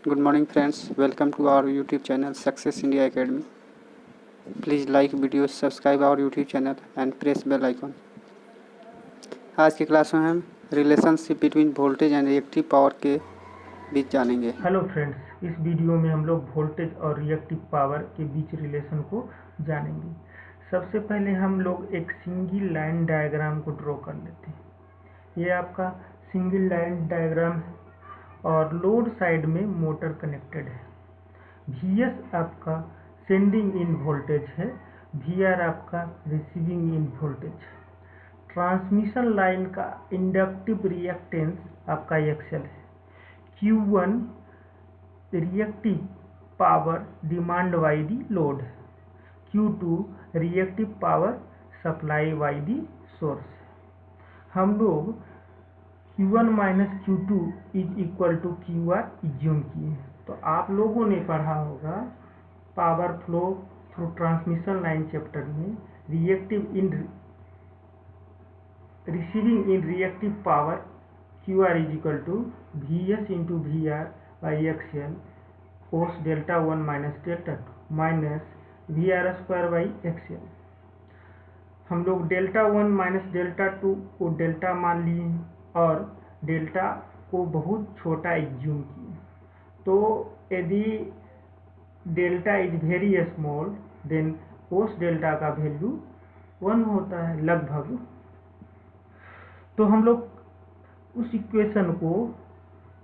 Good morning friends, welcome to our YouTube channel Success India Academy. Please like video, subscribe our YouTube channel and press bell icon. आज की class में हम relationship between voltage and reactive power के बीच जानेंगे। Hello friends, इस video में हम लोग वोल्टेज और रिएक्टिव पावर के बीच रिलेशन को जानेंगे। सबसे पहले हम लोग एक सिंगल लाइन डायग्राम को ड्रॉ कर लेते हैं। ये आपका सिंगल लाइन डायग्राम है और लोड साइड में मोटर कनेक्टेड है। Vs आपका सेंडिंग इन वोल्टेज है, Vr आपका रिसीविंग इन वोल्टेज है। ट्रांसमिशन लाइन का इंडक्टिव रिएक्टेंस आपका XL है। Q1 reactive power demand by the load है। Q2 reactive power supply by the source है। हम लोग Q1 minus Q2 is equal to QR assume किए हैं। तो आप लोगों ने पढ़ा होगा power flow through transmission line chapter में receiving end reactive power QR is equal to VS into VR by XL cos delta 1 minus delta 2 minus VR square by XL। हम लोग डेल्टा 1 माइनस डेल्टा 2 को delta मान लिए और delta को बहुत छोटा एज्यूम किए। तो यदि delta is very small then cos delta का वैल्यू 1 होता है लगभग। तो हम लोग उस इक्वेशन को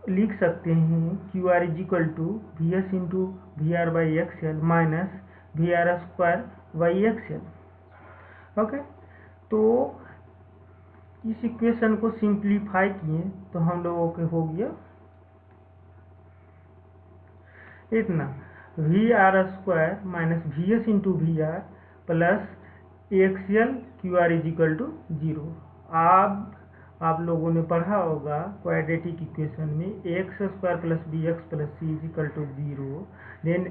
लिख सकते हैं QR is equal to VS into VR by XL minus VR square by XL। Okay, तो इस इक्वेशन को सिंप्लीफाई किए तो हम लोगों के हो गया इतना VR square minus VS into VR plus XL QR is equal to 0। आप लोगों ने पढ़ा होगा क्वाड्रेटिक इक्वेशन में x square plus b x plus c is equal to 0। Then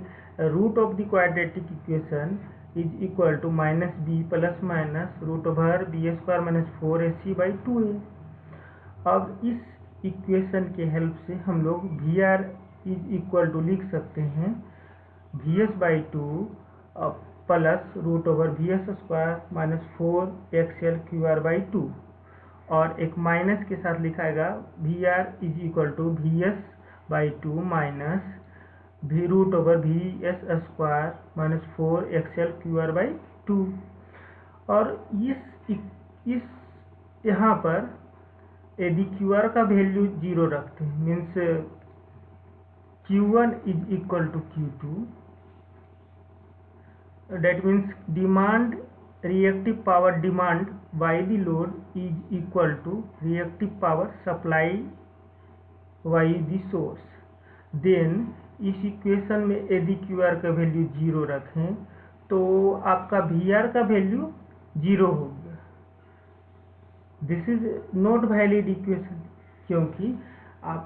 root of the quadratic equation is equal to minus b plus minus root over b square minus 4AC by 2A। अब इस equation के help से हम लोग VR is equal to लिख सकते हैं VS by 2 plus root over VS square minus 4XL QR by 2 और एक माइनस के साथ लिखाएगा VR is equal to VS by 2 minus V root over VS square minus 4XL QR by 2। और इस यहाँ पर यदि QR का वैल्यू 0 रखते हैं means Q1 is equal to Q2, that means demand reactive power demand by the load is equal to reactive power supply by the source। then इस equation में यदि QR का वैल्यू 0 रखें तो आपका VR का वैल्यू 0 हो गया। This is not valid equation, क्योंकि आप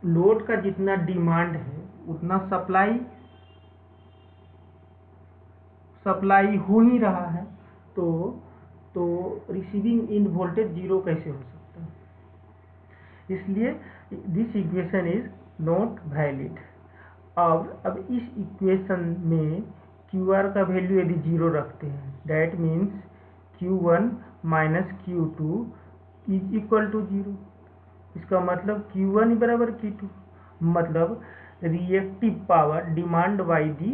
लोड का जितना डिमांड है उतना सप्लाई हो ही रहा है। तो रिसीविंग इन वोल्टेज 0 कैसे हो सकता है? इसलिए this equation is not valid. अब इस इक्वेशन में QR का वैल्यू यदि 0 रखते हैं that means Q1 minus Q2 is equal to 0। इसका मतलब Q1 बराबर Q2, मतलब reactive power demand by the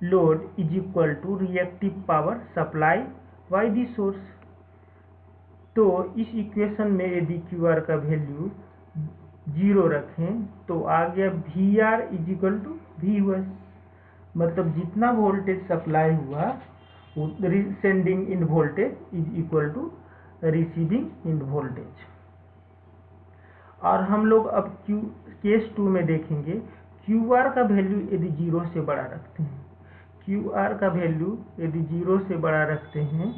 load is equal to reactive power supply by the source. तो इस इक्वेशन में यदि QR का वैल्यू 0 रखें तो आ गया VR is equal to VS, मतलब जितना वोल्टेज सप्लाई हुआ sending end voltage is equal to receiving end voltage. और हम लोग अब केस 2 में देखेंगे QR का वैल्यू यदि 0 से बड़ा रखते हैं, QR का वैल्यू यदि 0 से बड़ा रखते हैं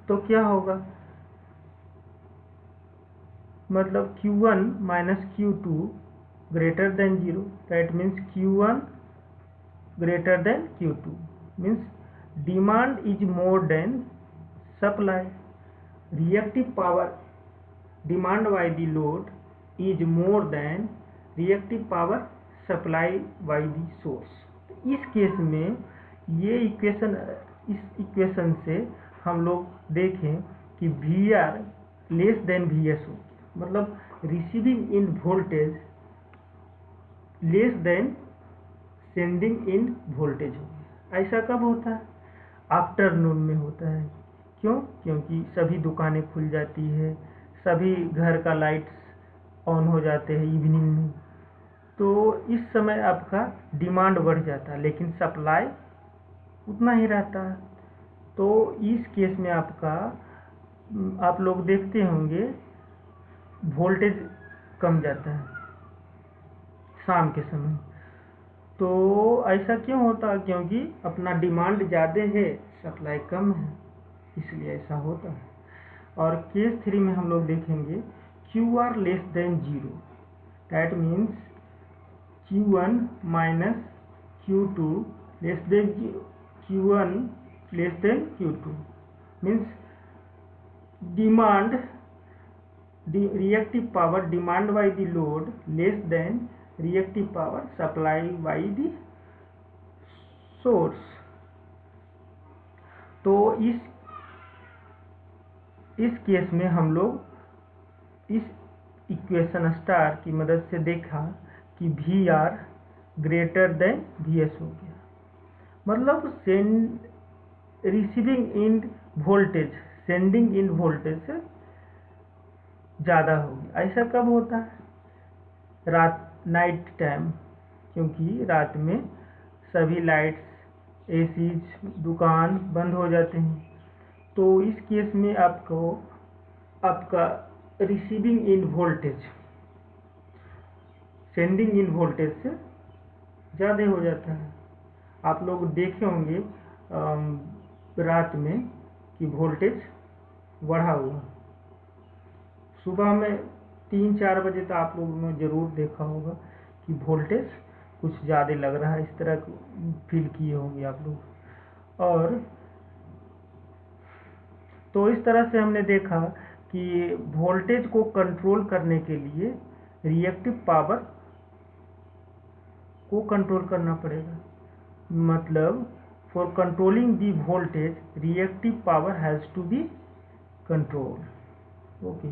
तो क्या होगा? मतलब Q1 minus Q2 greater than 0, that means Q1 greater than Q2 means demand is more than supply. Reactive power demand by the load is more than reactive power supply by the source. इस case में ये equation, इस equation से हम लोग देखें कि V R less than V S हो, मतलब receiving end voltage less than sending end voltage हो। ऐसा कब होता है? आफ्टरनून में होता है। क्यों? क्योंकि सभी दुकानें खुल जाती है, सभी घर का लाइट्स ऑन हो जाते हैं इवनिंग में, तो इस समय आपका डिमांड बढ़ जाता है, लेकिन सप्लाई उतना ही रहता है। तो इस केस में आपका, आप लोग देखते होंगे, वोल्टेज कम जाता है शाम के समय। तो ऐसा क्यों होता है? क्योंकि अपना डिमांड ज़्यादा है, सप्लाई कम है, इसलिए ऐसा होता है। और केस 3 में हम लोग देखेंगे Q R less than zero, that means Q1 minus Q2 less than Q1 less than Q2, means demand, reactive power demand by the load less than reactive power supply by the source। तो इस case में हम लोग इस equation star की मदद से देखा कि V R greater than V S हो गया, मतलब receiving end voltage sending end voltage से ज़्यादा होगी। ऐसा कब होता है? नाइट टाइम, क्योंकि रात में सभी लाइट्स, एसीज, दुकान बंद हो जाते हैं। तो इस केस में आपका receiving end voltage sending end voltage से ज़्यादा हो जाता है। आप लोग देखे होंगे रात में कि वोल्टेज बढ़ा हुआ, सुबह में 3-4 बजे तो आप लोगों ने ज़रूर देखा होगा कि वोल्टेज कुछ ज़्यादा लग रहा है, इस तरह फील किए होंगे आप लोग। और तो इस तरह से हमने देखा कि वोल्टेज को कंट्रोल करने के लिए रिएक्टिव पावर को कंट्रोल करना पड़ेगा, मतलब for controlling the voltage reactive power has to be control. Okay.